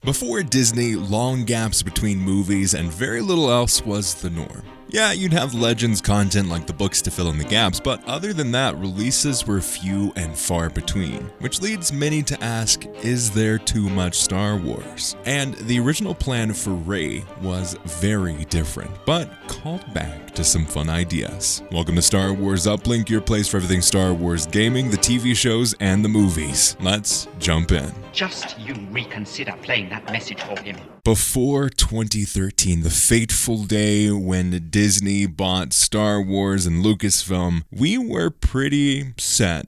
Before Disney, long gaps between movies and very little else was the norm. Yeah, you'd have Legends content like the books to fill in the gaps, but other than that, releases were few and far between, which leads many to ask, is there too much Star Wars? And the original plan for Rey was very different, but called back to some fun ideas. Welcome to Star Wars Uplink, your place for everything Star Wars gaming, the TV shows, and the movies. Let's jump in. Just you reconsider playing that message for him. Before 2013, the fateful day when Disney bought Star Wars and Lucasfilm, we were pretty set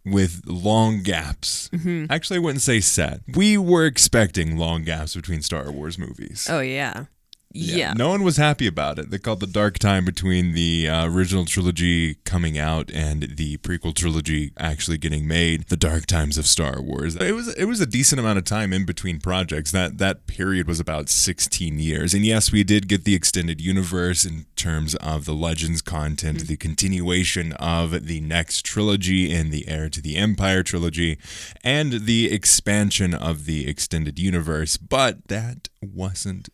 with long gaps. Actually, I wouldn't say set. We were expecting long gaps between Star Wars movies. Oh, yeah. Yeah. No one was happy about it. They called the dark time between the original trilogy coming out and the prequel trilogy actually getting made the dark times of Star Wars. It was a decent amount of time in between projects. That period was about 16 years. And yes, we did get the extended universe in terms of the Legends content, the continuation of the next trilogy in the Heir to the Empire trilogy, and the expansion of the extended universe. But that wasn't,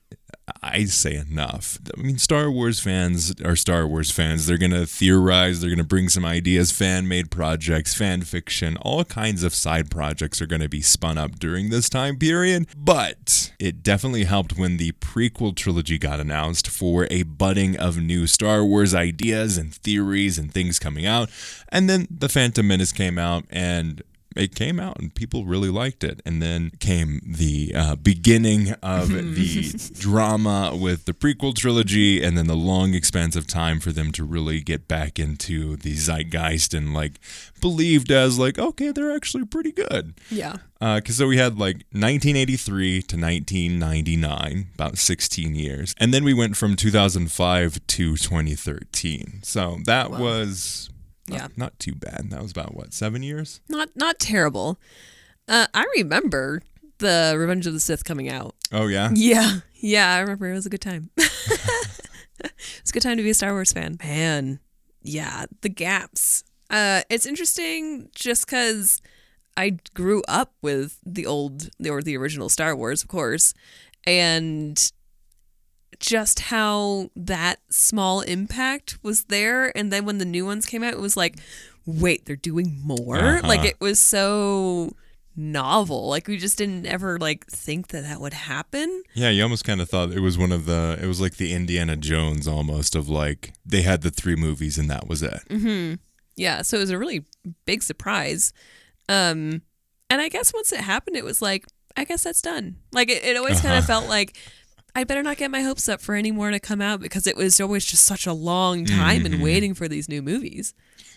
I say, enough. I mean, Star Wars fans are Star Wars fans. They're going to theorize, they're going to bring some ideas, fan-made projects, fan fiction, all kinds of side projects are going to be spun up during this time period. But it definitely helped when the prequel trilogy got announced for a budding of new Star Wars ideas and theories and things coming out. And then The Phantom Menace came out, and it came out and people really liked it. And then came the beginning of the drama with the prequel trilogy, and then the long expanse of time for them to really get back into the zeitgeist and believed as okay, they're actually pretty good. Yeah. Because so we had 1983 to 1999, about 16 years. And then we went from 2005 to 2013. So that was not too bad. That was about, 7 years? Not terrible. I remember the Revenge of the Sith coming out. Oh, yeah? Yeah, I remember. It was a good time. It's a good time to be a Star Wars fan. Man, yeah, the gaps. It's interesting just because I grew up with the original Star Wars, of course, and just how that small impact was there. And then when the new ones came out, it was like, wait, they're doing more? It was so novel. We just didn't ever think that would happen. Yeah, you almost kind of thought it was it was like the Indiana Jones almost of they had the 3 movies and that was it. Mm-hmm. Yeah, so it was a really big surprise. And I guess once it happened, it was I guess that's done. It always kind of felt like I better not get my hopes up for any more to come out, because it was always just such a long time in waiting for these new movies.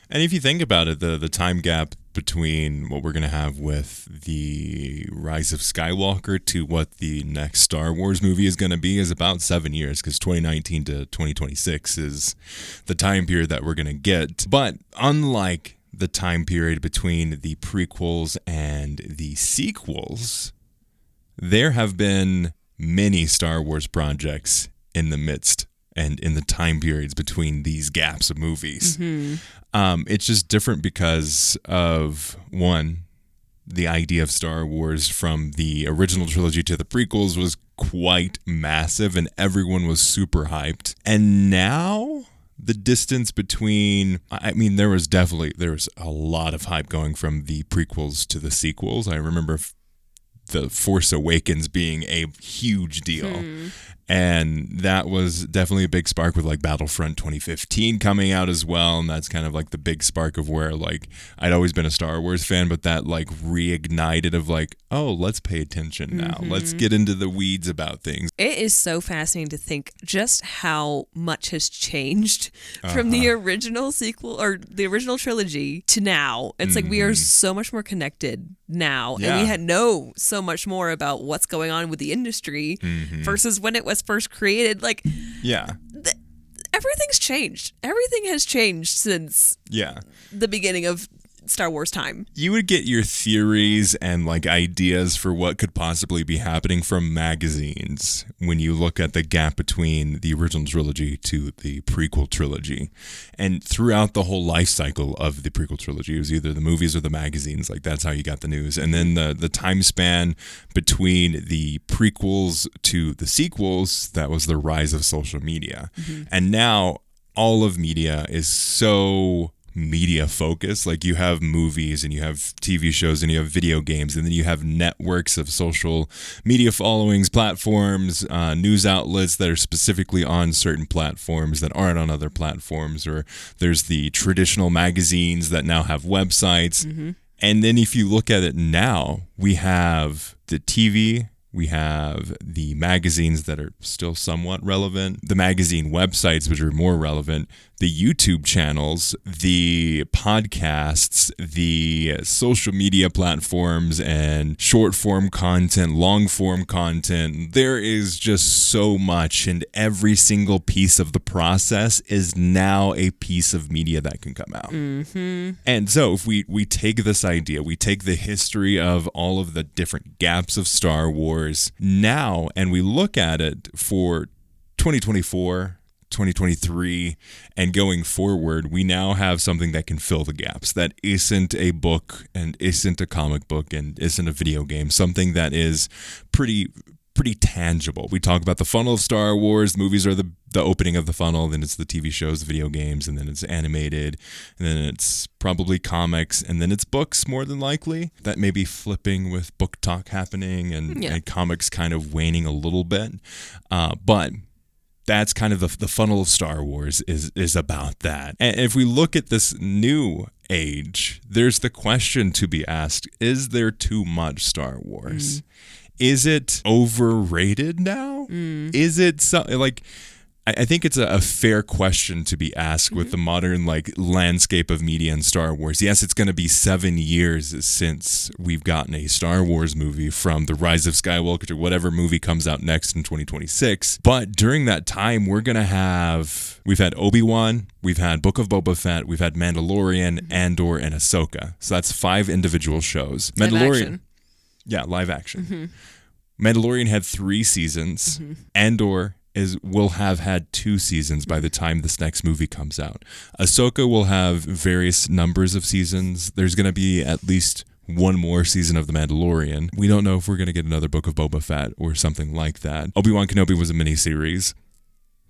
And if you think about it, the time gap between what we're going to have with the Rise of Skywalker to what the next Star Wars movie is going to be is about 7 years, because 2019 to 2026 is the time period that we're going to get. But unlike the time period between the prequels and the sequels, there have been many Star Wars projects in the midst and in the time periods between these gaps of movies. It's just different because of, one, the idea of Star Wars from the original trilogy to the prequels was quite massive and everyone was super hyped. And now the distance between, there was a lot of hype going from the prequels to the sequels. I remember The Force Awakens being a huge deal. And that was definitely a big spark with Battlefront 2015 coming out as well. And that's kind of the big spark of where I'd always been a Star Wars fan, but that reignited of oh, let's pay attention now. Let's get into the weeds about things. It is so fascinating to think just how much has changed from the original sequel or the original trilogy to now. It's we are so much more connected now. Yeah. And we had know so much more about what's going on with the industry versus when it was first created. Everything's Everything's changed. Everything has changed since the beginning of Star Wars time. You would get your theories and like ideas for what could possibly be happening from magazines when you look at the gap between the original trilogy to the prequel trilogy. And throughout the whole life cycle of the prequel trilogy, it was either the movies or the magazines. Like that's how you got the news. And then the time span between the prequels to the sequels, that was the rise of social media. And now all of media is so media focused. Like you have movies and you have TV shows and you have video games, and then you have networks of social media followings, platforms, news outlets that are specifically on certain platforms that aren't on other platforms, or there's the traditional magazines that now have websites. And then if you look at it now, we have the TV, we have the magazines that are still somewhat relevant, the magazine websites, which are more relevant, the YouTube channels, the podcasts, the social media platforms, and short form content, long form content. There is just so much, and every single piece of the process is now a piece of media that can come out. And so if we take this idea, we take the history of all of the different gaps of Star Wars now, and we look at it for 2024, 2023, and going forward, we now have something that can fill the gaps. That isn't a book and isn't a comic book and isn't a video game. Something that is pretty tangible. We talk about the funnel of Star Wars. Movies are the opening of the funnel, then it's the TV shows, the video games, and then it's animated, and then it's probably comics, and then it's books more than likely. That may be flipping with book talk happening and comics kind of waning a little bit. But that's kind of the funnel of Star Wars is about that. And if we look at this new age, there's the question to be asked, is there too much Star Wars? Is it overrated now? Is it like... I think it's a fair question to be asked with the modern like landscape of media and Star Wars. Yes, it's going to be 7 years since we've gotten a Star Wars movie from The Rise of Skywalker to whatever movie comes out next in 2026. But during that time, we've had Obi Wan, we've had Book of Boba Fett, we've had Mandalorian, Andor, and Ahsoka. So that's 5 individual shows. Mandalorian. Yeah, live action. Mandalorian had 3 seasons. Andor will have had 2 seasons by the time this next movie comes out. Ahsoka will have various numbers of seasons. There's going to be at least one more season of The Mandalorian. We don't know if we're going to get another Book of Boba Fett or something like that. Obi Wan Kenobi was a miniseries.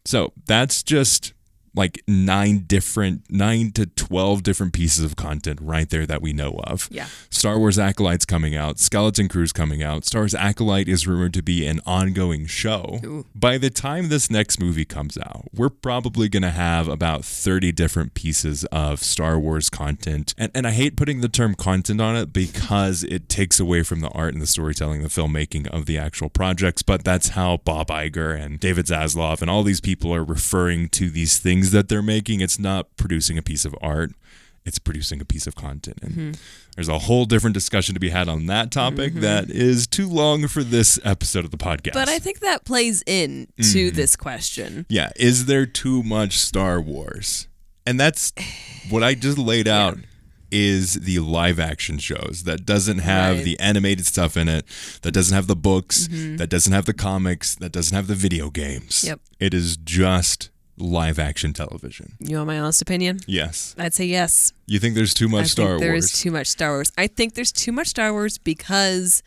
So that's just like 9 to 12 different pieces of content right there that we know of. Yeah. Star Wars Acolyte's coming out. Skeleton Crew's coming out. Star Wars Acolyte is rumored to be an ongoing show. Ooh. By the time this next movie comes out, we're probably going to have about 30 different pieces of Star Wars content. And I hate putting the term content on it because it takes away from the art and the storytelling, the filmmaking of the actual projects. But that's how Bob Iger and David Zaslav and all these people are referring to these things that they're making. It's not producing a piece of art, it's producing a piece of content. And there's a whole different discussion to be had on that topic that is too long for this episode of the podcast. But I think that plays in to this question. Yeah, is there too much Star Wars? And that's what I just laid out. Is the live action shows that doesn't have the animated stuff in it, that doesn't have the books, that doesn't have the comics, that doesn't have the video games. Yep. It is just live action television. You want my honest opinion? Yes. I'd say yes. You think there's too much Star Wars? There is too much Star Wars. I think there's too much Star Wars because,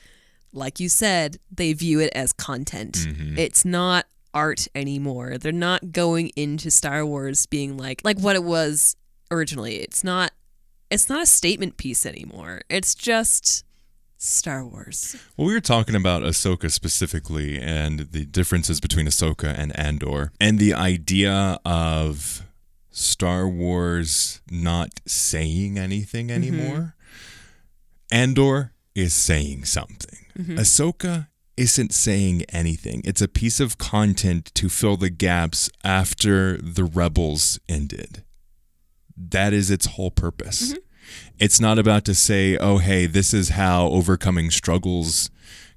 like you said, they view it as content. It's not art anymore. They're not going into Star Wars being like what it was originally. It's not a statement piece anymore. It's just Star Wars. Well, we were talking about Ahsoka specifically and the differences between Ahsoka and Andor, and the idea of Star Wars not saying anything anymore. Andor is saying something. Ahsoka isn't saying anything. It's a piece of content to fill the gaps after the Rebels ended. That is its whole purpose. It's not about to say, oh, hey, this is how overcoming struggles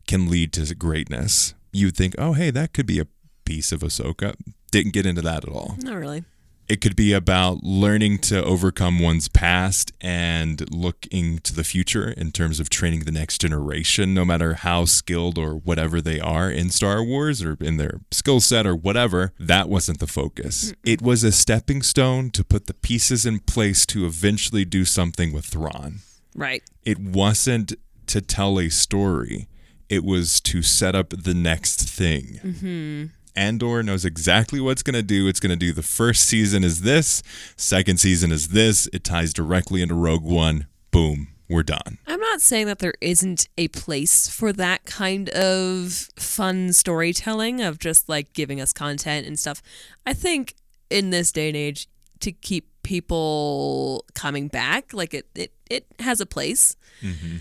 can lead to greatness. You'd think, oh, hey, that could be a piece of Ahsoka. Didn't get into that at all. Not really. It could be about learning to overcome one's past and looking to the future in terms of training the next generation, no matter how skilled or whatever they are in Star Wars or in their skill set or whatever. That wasn't the focus. It was a stepping stone to put the pieces in place to eventually do something with Thrawn. Right. It wasn't to tell a story. It was to set up the next thing. Mm-hmm. Andor knows exactly what it's going to do. It's going to do the first season is this, second season is this. It ties directly into Rogue One. Boom, we're done. I'm not saying that there isn't a place for that kind of fun storytelling of just like giving us content and stuff. I think in this day and age, to keep people coming back, like it has a place. Mm-hmm.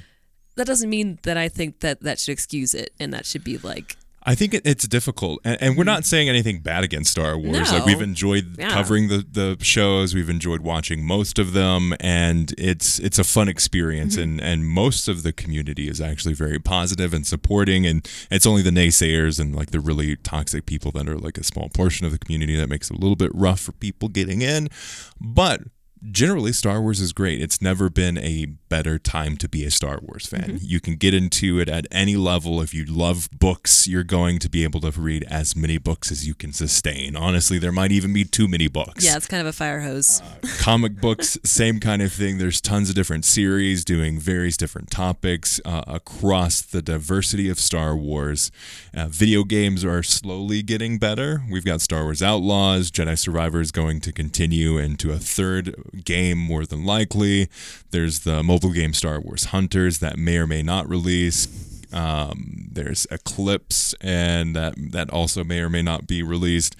That doesn't mean that I think that should excuse it and that should be like... I think it's difficult, and we're not saying anything bad against Star Wars. No. Like we've enjoyed covering the shows, we've enjoyed watching most of them, and it's a fun experience. And most of the community is actually very positive and supporting. And it's only the naysayers and like the really toxic people that are like a small portion of the community that makes it a little bit rough for people getting in. But generally, Star Wars is great. It's never been a better time to be a Star Wars fan. You can get into it at any level. If you love books, you're going to be able to read as many books as you can sustain. Honestly, there might even be too many books. Yeah, it's kind of a fire hose. Comic books, same kind of thing. There's tons of different series doing various different topics across the diversity of Star Wars. Video games are slowly getting better. We've got Star Wars Outlaws. Jedi Survivor is going to continue into a third game more than likely. There's the mobile game Star Wars Hunters that may or may not release. There's Eclipse, and that also may or may not be released.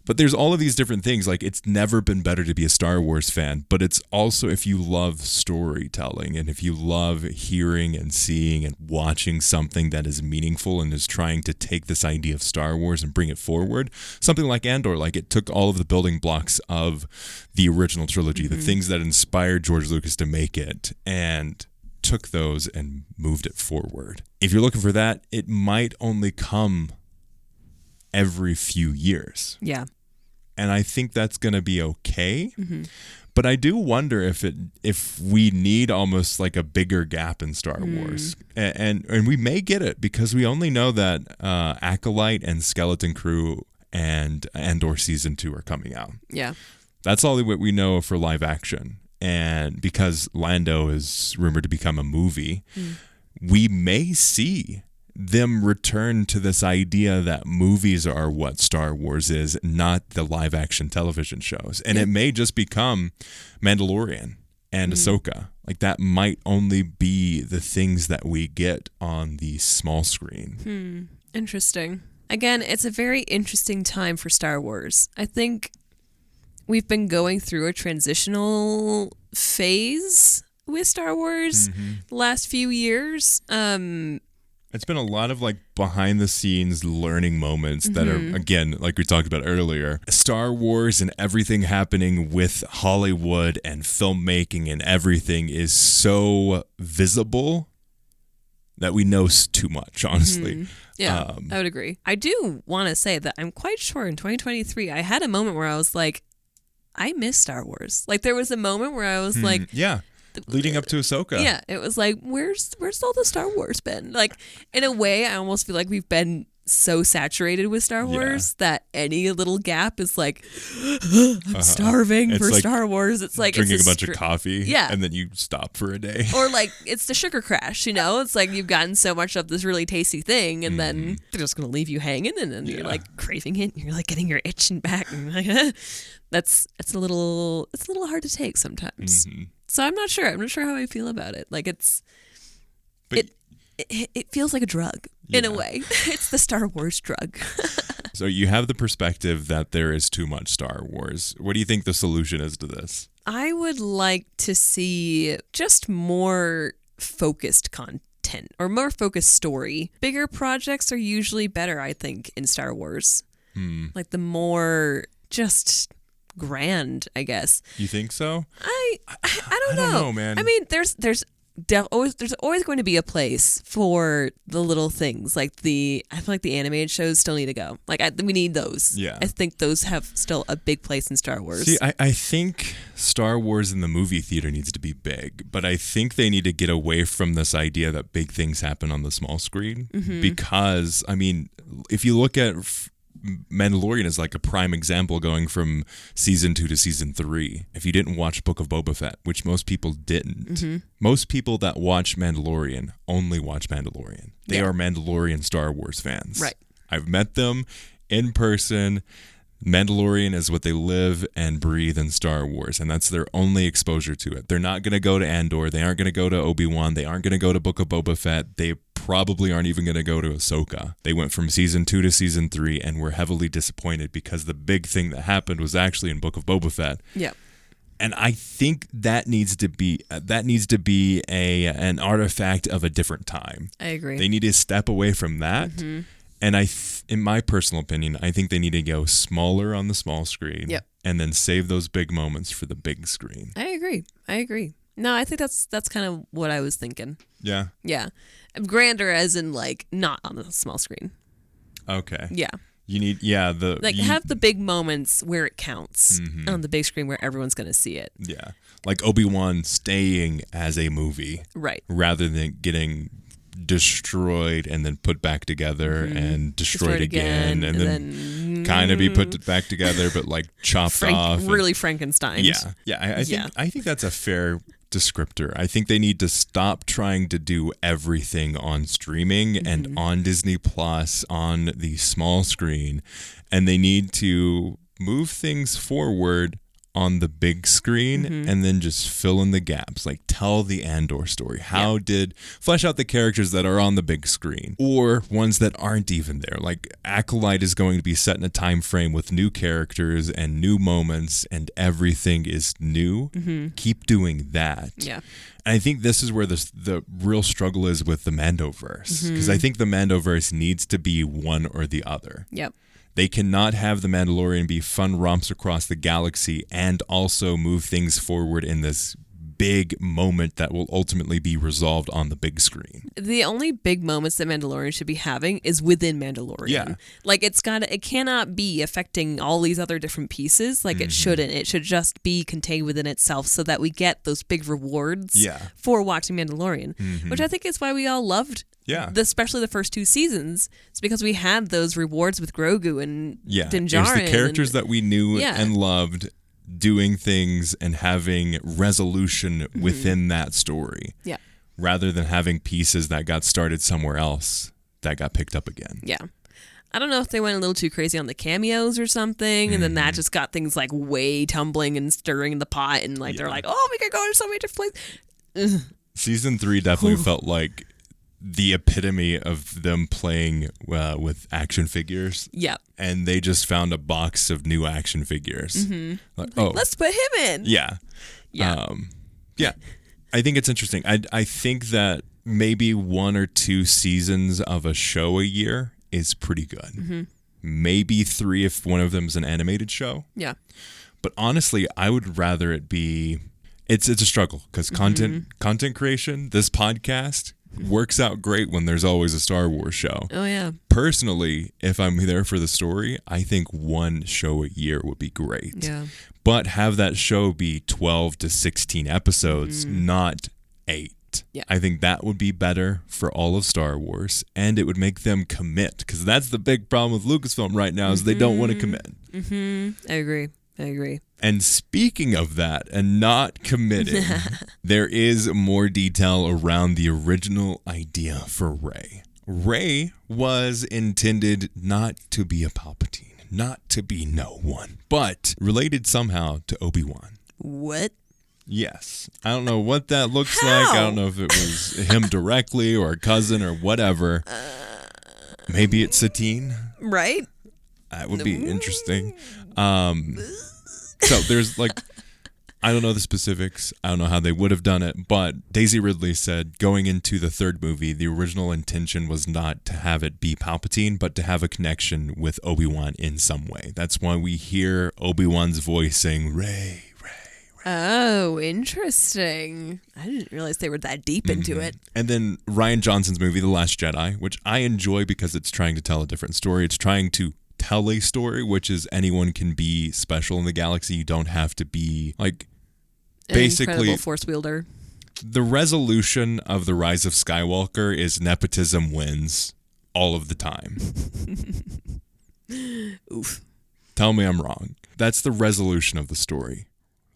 But there's all of these different things. Like, it's never been better to be a Star Wars fan, but it's also if you love storytelling and if you love hearing and seeing and watching something that is meaningful and is trying to take this idea of Star Wars and bring it forward. Something like Andor, like it took all of the building blocks of the original trilogy, the things that inspired George Lucas to make it, and took those and moved it forward. If you're looking for that, it might only come every few years. Yeah. And I think that's going to be okay. But I do wonder if we need almost like a bigger gap in Star Wars. And we may get it because we only know that Acolyte and Skeleton Crew and Andor Season 2 are coming out. Yeah. That's all what we know for live action. And because Lando is rumored to become a movie, we may see them return to this idea that movies are what Star Wars is, not the live action television shows. And it may just become Mandalorian and Ahsoka. Like that might only be the things that we get on the small screen. Interesting. Again, it's a very interesting time for Star Wars. I think we've been going through a transitional phase with Star Wars the last few years. It's been a lot of like behind the scenes learning moments that are, again, like we talked about earlier, Star Wars and everything happening with Hollywood and filmmaking and everything is so visible that we know too much, honestly. Yeah, I would agree. I do want to say that I'm quite sure in 2023, I had a moment where I was like, I miss Star Wars. Like there was a moment where I was like, yeah. Leading up to Ahsoka. Yeah, it was like, where's all the Star Wars been? Like, in a way, I almost feel like we've been so saturated with Star Wars that any little gap is like, I'm starving for like Star Wars. It's like drinking a bunch of coffee, and then you stop for a day. Or like, it's the sugar crash, you know? It's like you've gotten so much of this really tasty thing, and then they're just going to leave you hanging, and then you're like craving it, and you're like getting your itching back, and you're like, it's a little hard to take sometimes. So I'm not sure. I'm not sure how I feel about it. Like it feels like a drug in a way. It's the Star Wars drug. So you have the perspective that there is too much Star Wars. What do you think the solution is to this? I would like to see just more focused content or more focused story. Bigger projects are usually better, I think, in Star Wars. Like the more just grand, I guess. You think so? I don't know, man. I mean, there's there's always going to be a place for the little things. Like I feel like the animated shows still need to go. Like we need those. Yeah. I think those have still a big place in Star Wars. See, I think Star Wars in the movie theater needs to be big, but I think they need to get away from this idea that big things happen on the small screen. Because, I mean, if you look at Mandalorian is like a prime example going from season 2 to season 3. If you didn't watch Book of Boba Fett, which most people didn't, most people that watch Mandalorian only watch Mandalorian. They are Mandalorian Star Wars fans. Right. I've met them in person. Mandalorian is what they live and breathe in Star Wars, and that's their only exposure to it. They're not going to go to Andor. They aren't going to go to Obi Wan. They aren't going to go to Book of Boba Fett. They probably aren't even going to go to Ahsoka. They went from season 2 to season 3 and were heavily disappointed because the big thing that happened was actually in Book of Boba Fett. Yeah. And I think that needs to be an artifact of a different time. I agree. They need to step away from that. And in my personal opinion, I think they need to go smaller on the small screen. Yep. And then save those big moments for the big screen. I agree. No, I think that's kind of what I was thinking. Yeah. Yeah. Grander as in like not on the small screen. Okay. Yeah. You need have the big moments where it counts on the big screen where everyone's going to see it. Yeah. Like Obi-Wan staying as a movie. Right. Rather than getting destroyed and then put back together and destroyed again and then kind of be put back together but like chopped off. Really Frankenstein. Yeah. Yeah. I think that's a fair descriptor. I think they need to stop trying to do everything on streaming and on Disney Plus on the small screen, and they need to move things forward on the big screen and then just fill in the gaps, like tell the Andor story. How did flesh out the characters that are on the big screen or ones that aren't even there. Like Acolyte is going to be set in a time frame with new characters and new moments and everything is new. Keep doing that. Yeah. And I think this is where the real struggle is with the Mandoverse, because I think the Mandoverse needs to be one or the other. Yep. They cannot have the Mandalorian be fun romps across the galaxy and also move things forward in this big moment that will ultimately be resolved on the big screen. The only big moments that Mandalorian should be having is within Mandalorian. Yeah. Like it cannot be affecting all these other different pieces. Like it shouldn't. It should just be contained within itself so that we get those big rewards for watching Mandalorian, which I think is why we all loved. Yeah. Especially the first 2 seasons. It's because we had those rewards with Grogu and Din Djarin. It was the characters that we knew and loved doing things and having resolution within that story. Yeah. Rather than having pieces that got started somewhere else that got picked up again. Yeah. I don't know if they went a little too crazy on the cameos or something, and then that just got things like way tumbling and stirring in the pot, and like they're like, oh, we could go to so many different places. Season 3 definitely felt like the epitome of them playing with action figures. Yeah. And they just found a box of new action figures. Like, let's put him in. Yeah. Yeah. Yeah. I think it's interesting. I think that maybe 1 or 2 seasons of a show a year is pretty good. Maybe 3 if one of them is an animated show. Yeah. But honestly, I would rather it be... It's a struggle because content creation, this podcast... works out great when there's always a Star Wars show. Oh, yeah. Personally, if I'm there for the story, I think 1 show a year would be great. Yeah. But have that show be 12 to 16 episodes, not 8. Yeah. I think that would be better for all of Star Wars, and it would make them commit, because that's the big problem with Lucasfilm right now is they don't want to commit. I agree. And speaking of that and not committing, there is more detail around the original idea for Rey. Rey was intended not to be a Palpatine, not to be no one, but related somehow to Obi Wan. What? Yes. I don't know what that looks How? like. I don't know if it was him directly or a cousin or whatever. Maybe it's Satine. Right? That would be interesting. So there's like, I don't know the specifics. I don't know how they would have done it, but Daisy Ridley said going into the 3rd movie, the original intention was not to have it be Palpatine, but to have a connection with Obi-Wan in some way. That's why we hear Obi-Wan's voice saying, Rey, Rey, Oh, interesting. I didn't realize they were that deep into it. And then Rian Johnson's movie, The Last Jedi, which I enjoy because it's trying to tell a different story. It's trying to tell a story, which is anyone can be special in the galaxy. You don't have to be like basically incredible force wielder. The resolution of The Rise of Skywalker is nepotism wins all of the time. Oof. Tell me I'm wrong. That's the resolution of the story.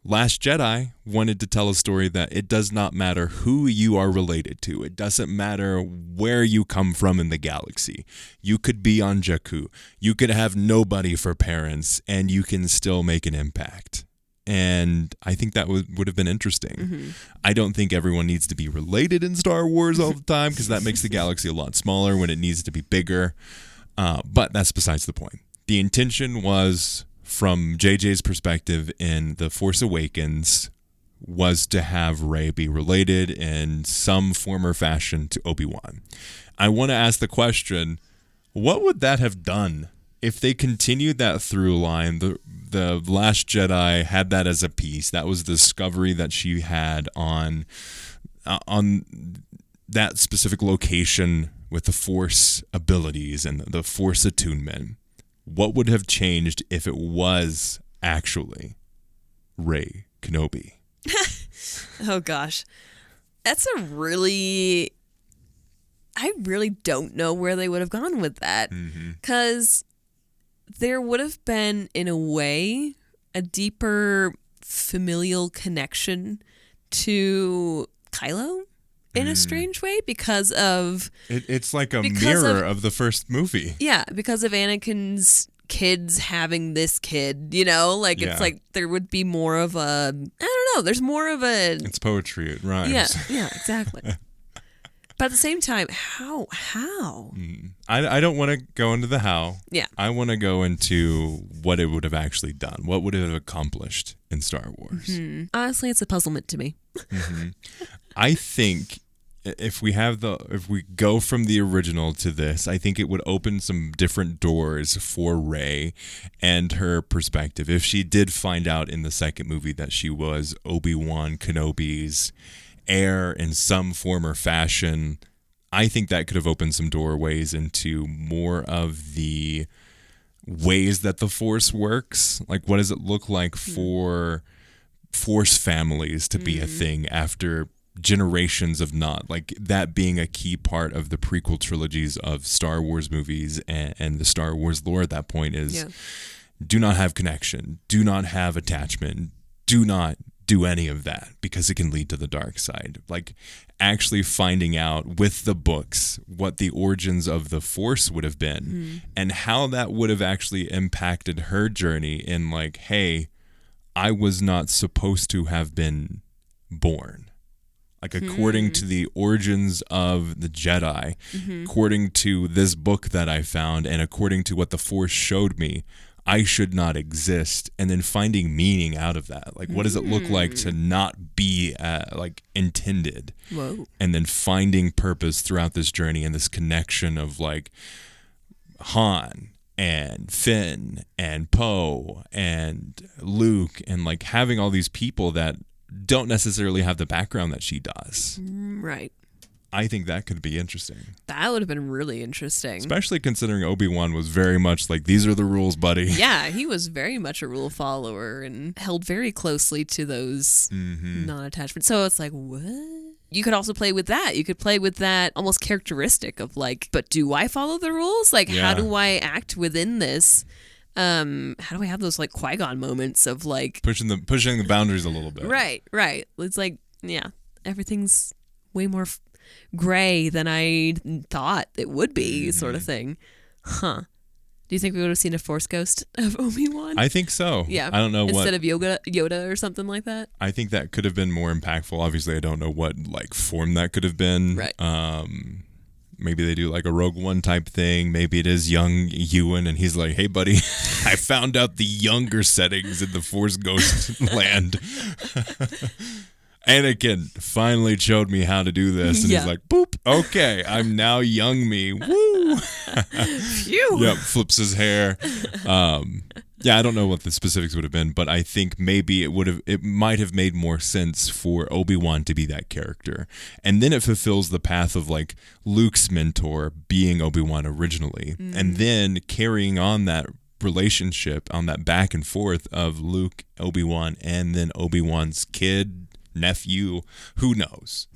Last Jedi wanted to tell a story that it does not matter who you are related to. It doesn't matter where you come from in the galaxy. You could be on Jakku. You could have nobody for parents, and you can still make an impact. And I think that would have been interesting. Mm-hmm. I don't think everyone needs to be related in Star Wars all the time because that makes the galaxy a lot smaller when it needs to be bigger. But that's besides the point. The intention was, from JJ's perspective in The Force Awakens, was to have Rey be related in some form or fashion to Obi-Wan. I want to ask the question, what would that have done if they continued that through line? The Last Jedi had that as a piece. That was the discovery that she had on that specific location with the Force abilities and the Force attunement. What would have changed if it was actually Rey Kenobi? Oh, gosh. That's I really don't know where they would have gone with that. Because there would have been, in a way, a deeper familial connection to Kylo in a strange way because of... It's like a mirror of the first movie. Yeah, because of Anakin's kids having this kid, Like, it's like there would be more of a... I don't know, there's more of a... It's poetry, it rhymes. Yeah, exactly. But at the same time, how? I don't want to go into the how. Yeah. I want to go into what it would have actually done. What would it have accomplished in Star Wars? Mm-hmm. Honestly, it's a puzzlement to me. I think if we go from the original to this, I think it would open some different doors for Rey and her perspective. If she did find out in the second movie that she was Obi Wan Kenobi's heir in some form or fashion, I think that could have opened some doorways into more of the ways that the Force works. Like, what does it look like for Force families to be a thing after generations of not, like that being a key part of the prequel trilogies of Star Wars movies and the Star Wars lore at that point is do not have connection, do not have attachment, do not do any of that because it can lead to the dark side. Like actually finding out with the books what the origins of the Force would have been and how that would have actually impacted her journey in like, hey, I was not supposed to have been born. Like according to the origins of the Jedi, according to this book that I found and according to what the Force showed me, I should not exist, and then finding meaning out of that. Like, what does it look like to not be like intended? Whoa. And then finding purpose throughout this journey and this connection of like Han and Finn and Poe and Luke and like having all these people that don't necessarily have the background that she does. Right. I think that could be interesting. That would have been really interesting. Especially considering Obi-Wan was very much like, these are the rules, buddy. Yeah, he was very much a rule follower and held very closely to those non-attachments. So it's like, what? You could also play with that. You could play with that almost characteristic of like, but do I follow the rules? Like, how do I act within this? How do I have those like Qui-Gon moments of like... Pushing the boundaries a little bit. Right. It's like, yeah, everything's way more... gray than I thought it would be, sort of thing. Huh. Do you think we would have seen a Force ghost of Obi-Wan? I think so. Yeah. I don't know Instead of Yoda or something like that? I think that could have been more impactful. Obviously, I don't know what like form that could have been. Right. Maybe they do like a Rogue One type thing. Maybe it is young Ewan and he's like, hey, buddy, I found out the younger settings in the Force Ghost land. Anakin finally showed me how to do this. And he's like, boop, okay, I'm now young me. Woo! Phew. Yep, flips his hair. Yeah, I don't know what the specifics would have been, but I think maybe it might have made more sense for Obi-Wan to be that character. And then it fulfills the path of like Luke's mentor being Obi-Wan originally, and then carrying on that relationship, on that back and forth of Luke, Obi-Wan, and then Obi-Wan's kid, nephew, who knows.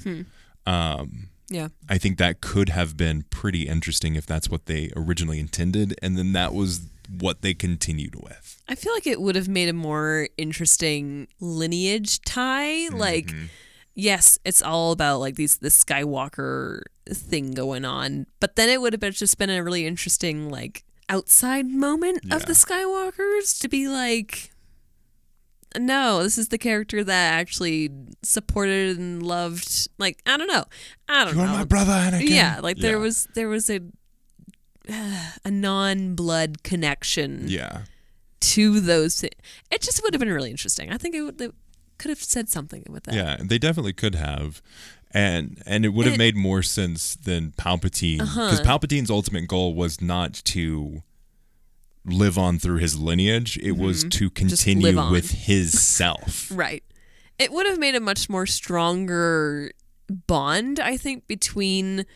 Yeah. I think that could have been pretty interesting if that's what they originally intended, and then that was what they continued with. I feel like it would have made a more interesting lineage tie. Like, yes, it's all about like this Skywalker thing going on, but then it would have just been a really interesting like outside moment of the Skywalkers to be like, no, this is the character that actually supported and loved. Like, I don't know. You're my brother, Anakin. Yeah, like there was a non-blood connection. Yeah. To those, it just would have been really interesting. I think they could have said something with that. Yeah, they definitely could have, and it would have made more sense than Palpatine, because Palpatine's ultimate goal was not to live on through his lineage; it was to continue with his self. Right. It would have made a much more stronger bond, I think, between,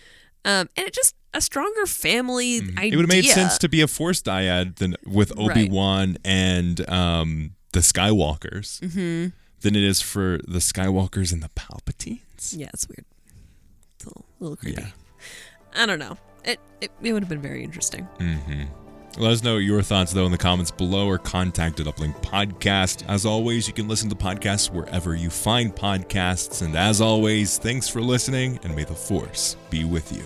and it just a stronger family idea. It would have made sense to be a Force dyad than with Obi-Wan and the Skywalkers than it is for the Skywalkers and the Palpatines. Yeah, it's weird. It's a little creepy. Yeah. I don't know. It would have been very interesting. Let us know your thoughts, though, in the comments below or contact at Uplink Podcast. As always, you can listen to podcasts wherever you find podcasts. And as always, thanks for listening, and may the Force be with you.